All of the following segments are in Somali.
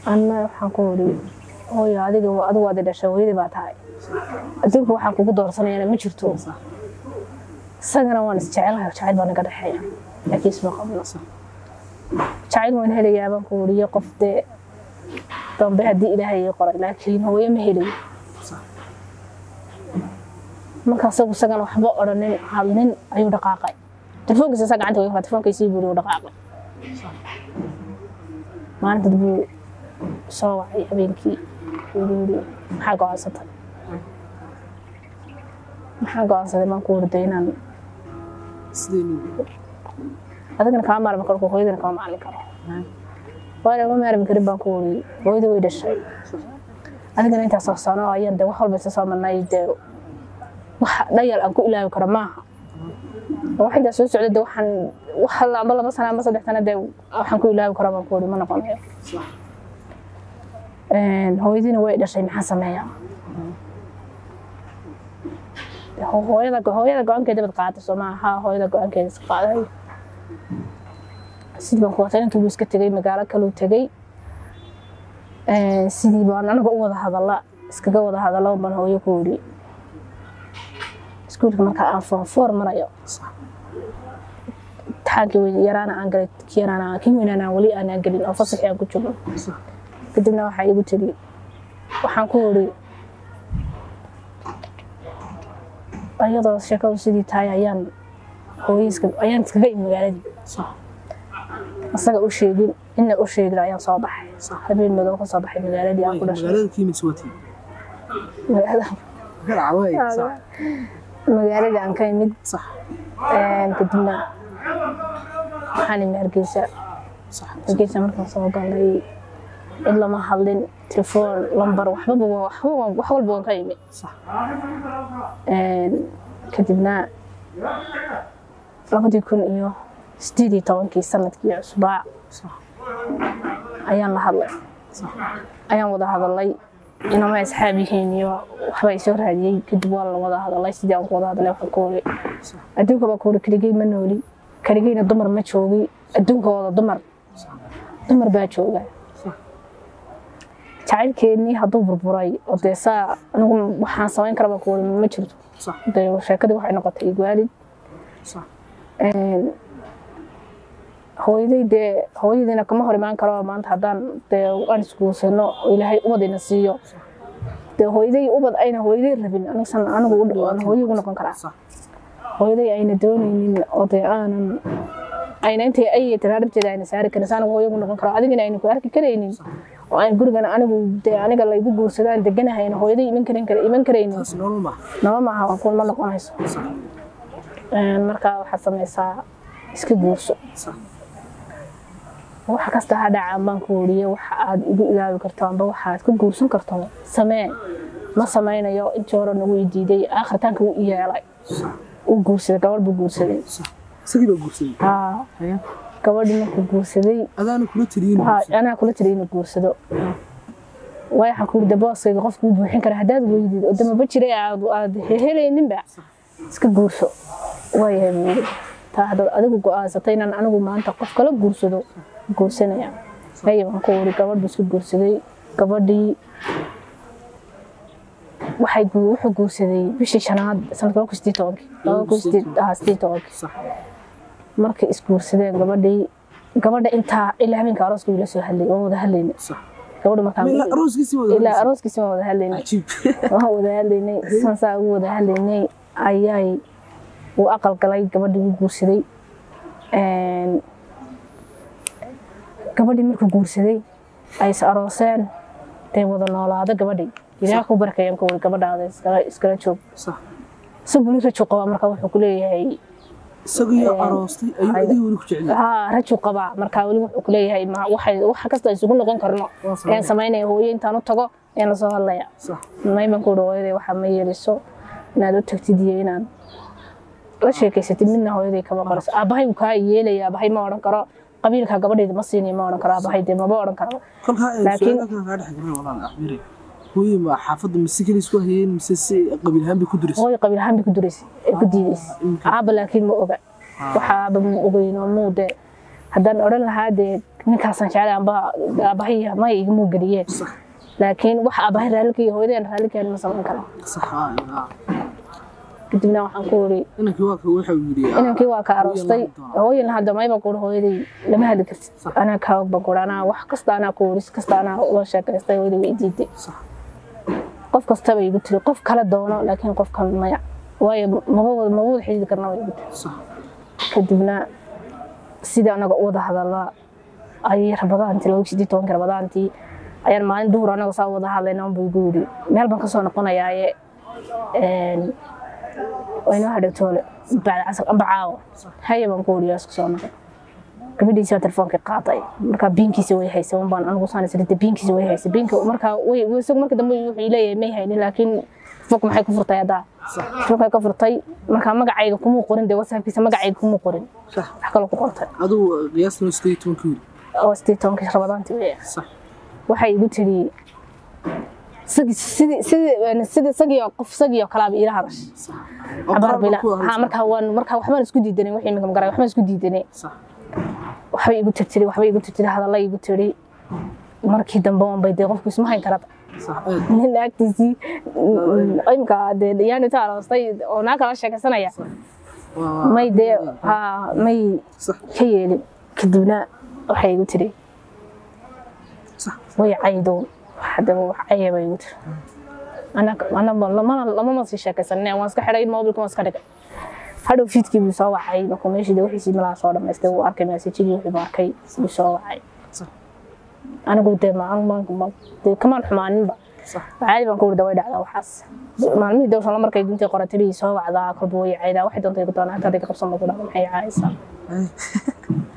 أنا حنقولي هو هذيك أدو هذا الشوية دي بعتها أدوك وحنقول دور سنة أنا مشرتو سجنا وانا استعيلها شعيل بنا قد حياة لكن اسمه قبل شعيل وين هلي يا بنقولي قفت طب بهدي إلهي يقرأ لكن هو يمهلي marka sagu sagan waxba oranin hadlin ayuu dhaqaaqay telefoonkiisa saga gacanta way telefoonkiisa buu dhaqaaqay maalinta dib soo wacay habeenkii uu maxaa go'aansaday man ku warday inaan adagana ka maarma karo hooyadana ka maalin karo wala ma maarmi karin baan ku wari hooyada way dhashay adagana inta soo sano ayaan wax walba soo marnay dhayal aan ku ilaawi karo maaha waxaan soo socday waxaan la laba sano ama saddex sano waxaan ku ilaawi karo baan ku wari ma noqonayo hooyadina way dhashay maxaa sameeyaa hooyada go'aankeeda bad qaatay Soomaaliya hooyada go'aankeeda iska qaaday sidii baan ku waqtiin intuu iska tagay magaalo kale uu tagay sidii baan anaga u wada hadalaa iskaga wada hadalaa baan hooyo ku wari iskuulka marka aan foor marayo taagi yaraana aan galay kiyana kiminana wali aan galin oo fasax aan ku joogo kadibna waxa igu tiri waxaan ku wari ayadoo sheekadu sidii tahay ayaan iskaga magaaladii asaga u sheegin inna u sheegay ayaan soo baxay habeen madow ka soo baxay magaaladii aan ku dhashay magaalada kiimid wati magaalada aan ka imid صح kadibna waxaan Hargeysa صح Hargeysa markaan soo galay illa ma hadlin telefoon lambar wax walba waan ka imid صح kadibna 2018 sanadkii cusbaa صح ayaan la hadlay صح ayaan wada hadalay inama asxaabihiin iyo waxba ay soo raadiyay kadib waa la wada hadalay sidii aan wada hadalay waxaan ku wari adduunka ba ku wari ma nooli kaligayna dumar ma joogi adduunka wada dumar baa jooga jacaylkeeni hadduu burburay oo deesaa anigu waxaan samayn karaa baan ku wari ma jirto صح sheekadii waxay noqotay waalid صح hooyadayna kama hor imaan karo maanta haddaan aan iskuulsano ilaahay ubadina siiyo hooyaday ubad ayna hooyaday rabin anigu hooyo ugu noqon karaa hooyaday ayna doonaynin oo aanan ayna intay ay tiraadabteeda ayna saari karin anigu hooyo ugu noqon karo adigina ayna ku arki karaynin oo aan gurigan aniga la igu guursadaan deganahayna hooyaday iman karaynin nolol maaha waan ku ma noqonayso marka waxaad samaysaa iska guurso waxa kasta ha dhacaan baan ku wariyo waxa aad igu ilaawi karto amba waxa aad ku guursan karto samee ma samaynayo intii hore nagu diiday aakhirtaanka uu yeelay uu guursaday gabadh buu guursaday sidii guursaday gabadh markuu guursaday adana kula tiriin guursado waxa ku dabooskayga qofku uu buuxin kara hadaad weydiid oo dama jiray aad helaynin ba iska guurso waayay taado adigu go'aansatay inaan anigu maanta qof kala guursado guursanaya ayaan ku wari gabadh isku guursaday gabadhii wuxuu guursaday bishii shanaad sanadka 2018 markay isguursadeen gabadha inta ilaa habeenka arooska la soo hadlay oo wada hadlaynay gabadha markaa arooskiisa wada hadlaynay wada hadlaynay sansaa wada hadlaynay ayay uu aqal galay gabadhii guursaday gabadhii markuu guursaday ay arooseen tay wada noolaada gabadhii ilaa ku barkayaan ku wada gabadhaada iskala joog صح sabuli rajo qaba marka wuxuu ku leeyahay isagu aroostay ayuu adigu wali ku jecel rajo qaba marka wali wuxuu ku leeyahay waxa kasta isugu noqon karno aan sameynay hooyo intaan u tago aan soo hadlaya صح mayban ku dhawaaday waxa ma yeeliso inaad u tagtid inaan la sheekaysatid midna hooyaday kaba qarso aabahay uu ka yeelaya aabahay ma oran karo qabiilka gabadheeda ma siinay ma oran karo aabahay ma oran karo laakiin ka dhaxgalay walaan axmiri hooyo ma xaafadda misikali isku hayeen mise si qabiil ahaan ku durisay hooyo qabiil ahaan ku durisay ku diidaysay aaba laakiin ma oga waxa aaba ma ogeyno muude haddaan oran lahaa ninkaasan jeclay aabahay ma igama geliyeen laakiin wax aabahay raalkii hooyadeen raalkii ma samayn karo sax kadibna waxaan ku uri inankii waa ka aroostay hooyadeen hadda mayba ku hooyaday lama hadli kartid ana ka og baqorana wax kasta ana ku uri kasta ana loo sheekaystay hooyaday way diiday qof kasta bay igu tiri qof kala doono laakiin qof kan maya way ma wada xidid karnaa way sax kadibna sida anaga wada hadalaa ay rabadaantii loo sidii toon rabadaantii ayaan maalin duhur anaga soo wada hadlayna oo buu guuri meel baan ka soo noqonayaa wayna hadhatoole baad casar amba caawo hayban ku wariyo isku soo noqon gabadhiisa telefoonka qaatay marka biinkiisa way haysay baan anigu saanaysan biinkiisa way haysay biinka marka way marka dambe wuxuu leeyahay may haynin laakiin fog maxay ku furtay adaa fog ay ka furtay marka magacayga kuma qorin de WhatsApp-kiisa magacayga kuma qorin wax kale ku qortay aduu qiyaasna 18 kii oo 18 rabadaantii way sax waxay igu tiri sidi sagiyo qof sagiyo kala ila hadash abarbila ha marka waxba isku diidanay wixii ninka magaray waxba isku diidanay sax waxba igu tirtiri hadalay igu tiri markii dambe oo bay qofku isma hayn karata sax nin agtiisi imka de yaani taarostay oo naaka la sheekaysanaya may de ha may ka yeelin kadibna waxay igu tiri sax way caydo hadda waxay igu tiri ana lama si sheekaysanay waan iska xiray mobilka waan iska dhigay hadhow fiidkii buu soo wacay markuu meeshii wixii malaha soo dhamaystay uu arkay message-gii wuxuu arkay buu soo wacay anigu de kamaan xumaaninba caadi baan ku wada way dhacdaa waxaas maalmihii dawshan markay dintii qoratay bay soo wacdaa kolba way caydaa waxay doontay ku doonaa hadda qabsan ku dhacay maxay caayisa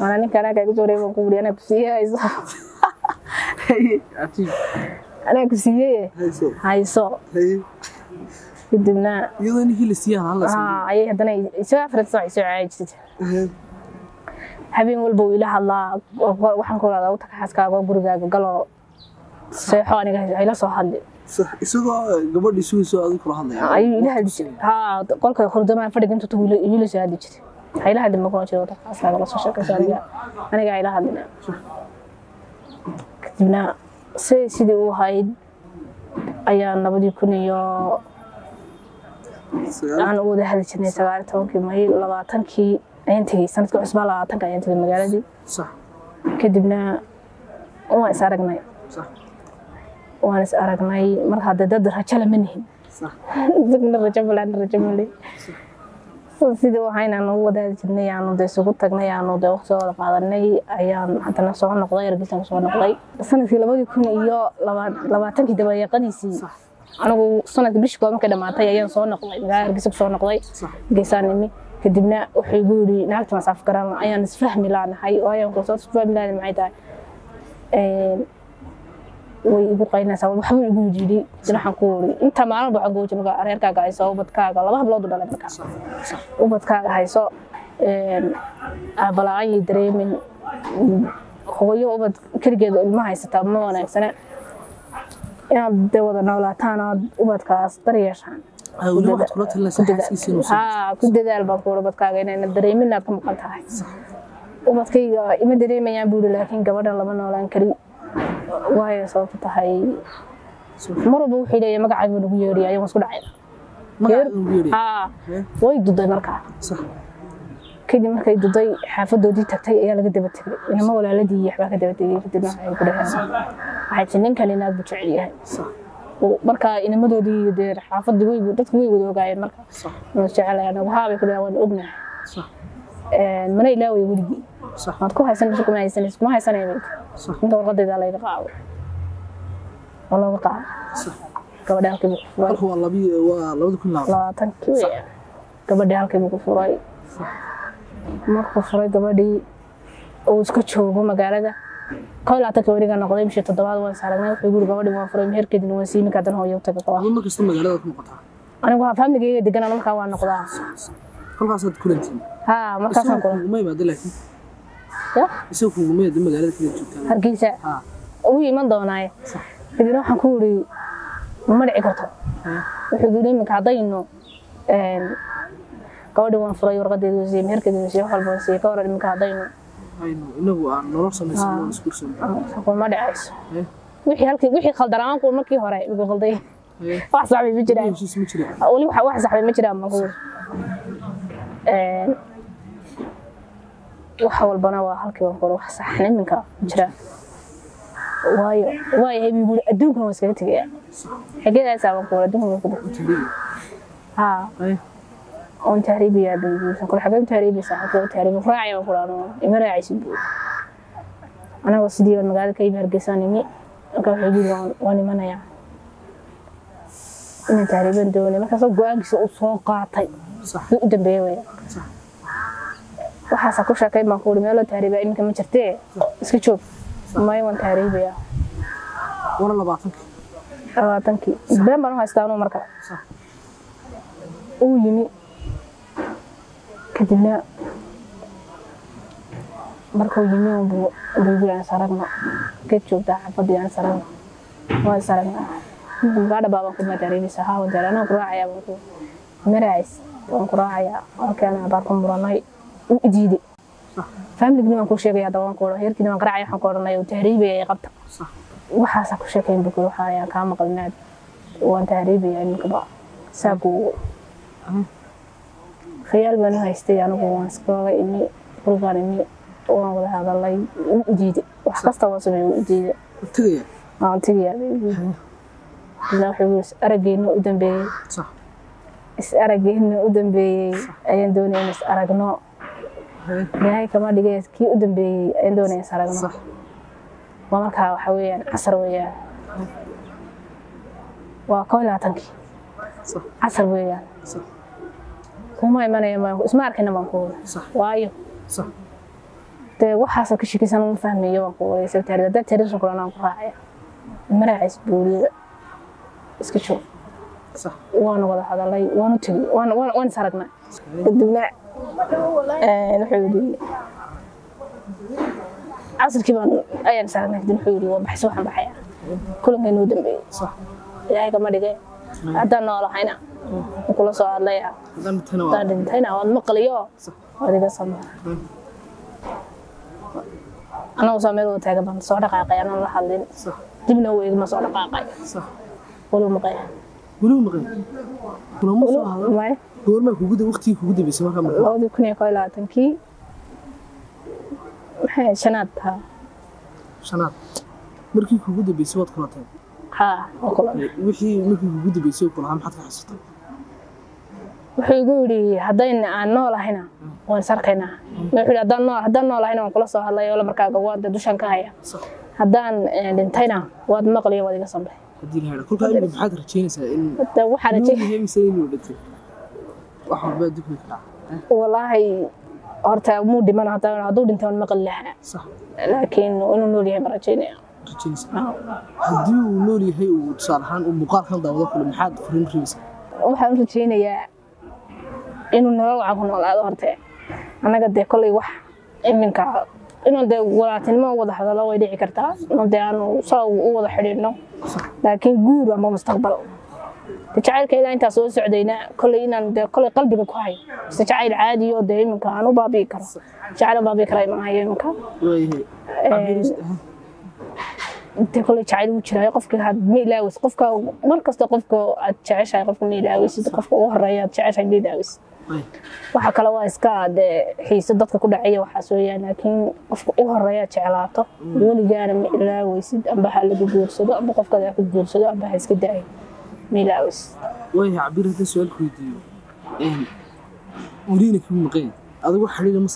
ana ninka anaga igu soo reebay ku wuri ana ku siiyayso ana ku siiyay hayso kadibna iyadoo ninkii la siiyay hal la ay hadana isoo afrad soo caayisay habeen walba ila hadlaa waxaan ku raadaa uu taxaskaaga gurigaaga galo seexo aniga ay la soo hadlay isagoo gabadhii soo adigu kula hadlay ay ila hadlay ha qolka khurdama fadhiga inta tuu ila soo hadlay jiray ay la hadlay ma ku jiro taxaskaaga la soo sheekaysan aniga ay la hadlay kadibna sidii uu hayd ayaa nabadii kuniyo aan wada hadli jirnay 19 May 20 ayaan tagay sanadka cusub 20 ayaan tagay magaaladii sax kadibna waan is aragnay sax waan is aragnay marka dad rajo la manihin sax dadna rajo malay sidii waxaan aan wada jirnay aan isugu tagnay aan waqti wada qaadanay ayaan hadana soo noqday ergisan soo noqday sanadkii 2020 dabayaaqadiisii anigu sanadkii bishii markay dhamaatay ayaan soo noqday ergisan soo noqday geesaanimi kadibna wuxuu igu yiri naagta ma saf garan ayaan isfahmi laanahay oo ayaan ku soo fahmi laanahay maxay tahay way igu qaynaysaa waxa uu igu yiri waxaan ku wari inta maalin waxaan ku jiro reerkaaga ay soo ubadkaaga laba hablood dhalay marka ubadkaaga hayso abalaayi dareemin hooyo ubad kaligeed ilma haysata ma wanaagsan inaad dawada noolaataan ubadkaas daryeeshaan ku dadaal baan ku ubadkaaga inay dareemin aad ka maqan tahay ubadkayga ima dareemayaan buu laakiin gabadhan lama noolaan kari waayo sababta tahay marba wuxuu leeyahay magacayga lagu yeeriyo ayaan isku dhacay way duday marka kadib markay duday xaafadoodii tagtay ayaa laga daba tagay inama walaaladii waxba ka daba tagay kadibna waxay ku dhahaan waxay ninkan inaad bu jecel yahay marka inamadoodii deer xaafadii way dadku way wada ogaayeen marka ma jecelahay anagu haabay ku dhahaan waan ognahay mana ilaaway wadi maad ku haysan isku ma haysanay inta warqadeeda la iga qaado walaga qaado gabadha halkii waa 2020 gabadha halkii ku furay markuu furay gabadhii oo iska joogo magaalada koolata ka wariga noqday bishii 7 waan saaragnay wuxuu guri gabadhii waan furay meherkeedina waan siimi ka dan hooyo taga qaba ma kasta magaalada ku noqotaa anigu waa famigeyga degan markaa waan noqdaa kolkaasad kulantiin markaasaan kulan ma imaado laakiin isagu ma imaado magaalada kale joogtaa Hargeysa uu iman doonaa kadib waxaan ku wari ma dhici karto wuxuu yiri marka hadayno gabadhi waan furay warqadeedu si meherkeedu si wax walba si ka waran marka hadayno aynu inagu aan nolol samaysano isku soo kuma dhacayso wixii khaldanaan ku markii hore ugu khalday wax saxbi ma jiraan wali wax saxbi ma jiraan ma ku waxa walbana waa halkii waan qoro wax saxna minka jira waayo bigu adduunka waa iska tagay xageeda sabab qoro adduunka ku tagay on tahribiya bigu kul xageem tahribi saxo tahribi raacay waan qoro ima raacaysid ana wasidii magaalada ka imargeysaan imi ka xigii waan imanaya in tahriban doonay markaas go'aankiisa uu soo qaatay sax u dambeeyay sax waxa ku shaqay ma ku meel tahriba iminka ma jirtee iska joog ma waan tahriibaya wala 20 been baan haystaan marka sax uu yimi kadibna markuu yimi uu buugaan saragna ka joogta xafadii aan saragna waa saragna gaadha baba ku tahriibisa haa wadaana ku raacaya ku marays waan ku raacaya halkaan baa ku muranay diiday family aan ku sheegay hada waan ku heerkina waan qaracay waxaan ku oranay tahriibay qabta waxa ku sheekay buku waxa ka maqalnaad waan tahriibay iminka ba saagu khayal baan haystay anigu waan iskooga ini qurbaanimi waan wada hadalay diiday wax kasta waa sameeyay diiday tagaya wuxuu aragayna u dambeeyay sax is aragayna u dambeeyay ayaan doonayay is aragno yahay kama dhigay kii u dambeeyay ayaan doonayay is aragno sax waa marka waxa weeyaan casar weeyaan waa 12 sax casar weeyaan sax kuma imanaya ma isma arkayna ma ku sax waayo sax te waxa ka shaqeysan ma fahmayo waan ku wareysay taariikhda taariikhda kulana ku raacay maracis buuriye iska joog صح وانا ولا هذا لا وانا تجي وانا سرقنا الدبنا الحوري عصر كمان ايان سرقنا الحوري وبحث waxaan baxaya kulankeenu dambeeyay صح ilaahay kama dhigay hadda noolahayn kula soo hadlaya dantayna waan maqliyo wadiga samaa ana oo sameeyo taagan baan soo dhaqaaqay ana la hadlin صح dibna way ma soo dhaqaaqay صح ولو مقاي ولو ما قول ما كوجد وقتي كوجد بس ما كان لو كنا قايلة تنكي هاي شناتها شنات مركي كوجد بس وقت كلاتين ها وكلا وحي مركي كوجد بس وقت كلها محط حسيته وحي يقولي هدين عن نولا هنا ونسرقنا وحي هدان نولا هنا ونقول صح الله يولا مركا قواد دوشان كهايا هدان دنتينا واد مقلي وادي قصبه hadii la helo kulka in maxaad rajeynaysaa in waxa rajeynaysaa inuu dhintay waxa baad dib ka wallahi horta muu dhiman haduu dhintaan maqal laha sax laakiin inuu nool yahay rajeynaya hadii uu nool yahay uu tusaalahan uu muuqaalkan daawado kale maxaad fariin riibsan waxaan rajeynayaa inuu nolol caafimaad noolaado horta anaga de kulay wax iminka inuu de walaatinimo wada hadalo way dhici kartaa inuu de aanu soo u wada xiriirno laakiin guur ama mustaqbal tajacaylka ilaa inta soo socdayna kulay inaan de kulay qalbiga ku hayo tajacayl caadi oo de iminka aanu baabi karo jacayl baabi karo ma hayo iminka inta kulay jacayl u jiray qofka had miilaawis qofka markasta qofka aad jeceshahay qofka miilaawis qofka u horeeya jeceshahay miilaawis waxa kale waa iska xiiso dadka ku dhacay waxa soo yaan laakiin qofka u horeeya jeclaato waligaana ma ilaawaysid amba hal lagu guursado amba qofka aad ku guursado amba iska daay miilaawis way cabirada su'aal ku weydiiyo uriina ku maqeen adigu xiriir ma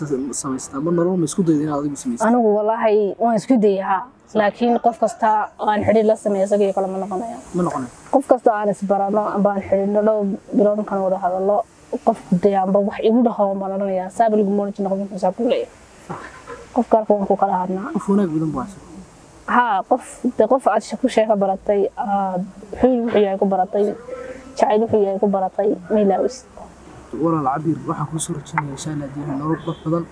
samaystaa ma nolol ma isku dayday inaad adigu samaysid anigu wallahi waan isku dayaha laakiin qof kasta aan xiriir la sameeyo isaga kala ma noqonayo qof kasta aan isbarano amba aan xiriirno dhow bilood kan wada hadallo qof deeyanba wax igu dhaho malanaya sabrigu moonji noqon xisaab ku leeyahay qof kale ku kala hadnaa fuuna gudan baas ha qof aad ku sheeka baratay wuxuu yahay ku baratay jacayl wuxuu yahay ku baratay milaawis wala cabir waxa ku soo rajinaya shaana diin nolol badan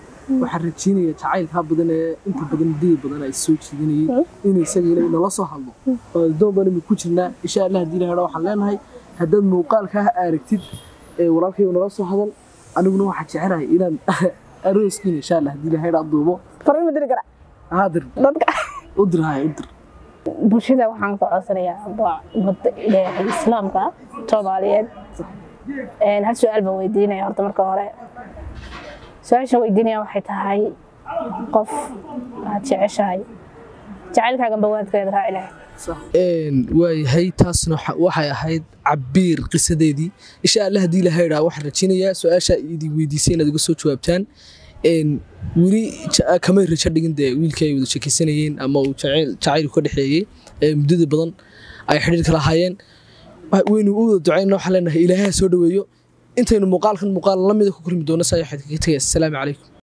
waxa rajinaya jacaylka badan ee inta badan diin badan ay soo jiidanayeen in isaga ilaa nala soo hadlo oo doonbana ku jirnaa insha Allah diin hada waxaan leenahay hadad muuqaalka aragtid walaalkay nala soo hadal aniguna waxa jecelahay inaan arooskiina insha Allah diin hada duubo فرن مدري كرا هادر dadka ودر هاي ودر bulshada waxaan ka codsanayaa ummadda ilaahay islaamka Soomaaliyeed hal su'aal baan weydiinaya horta marka hore su'aasha weydiinaya waxay tahay qof aad jeceshahay jacaylkaaga bawaadkeeda raaci lahayd waayahay taasna waxay ahayd cabiir qisadeedii insha Allah hadii la hayraa waxaan rajaynayaa su'aasha idin weydiisay inaad uga soo jawaabtaan wili kamay rajo dhigin wiilkay wada shakeysanayeen ama uu jacayl ka dhaxeeyay muddada badan ay xiriir kala hayeen waynu u duceynaa waxa leenahay Ilaahay soo dhaweeyo intaynu muuqaal la mid ah ku kulmi doono saayixad ka tagay assalaamu calaykum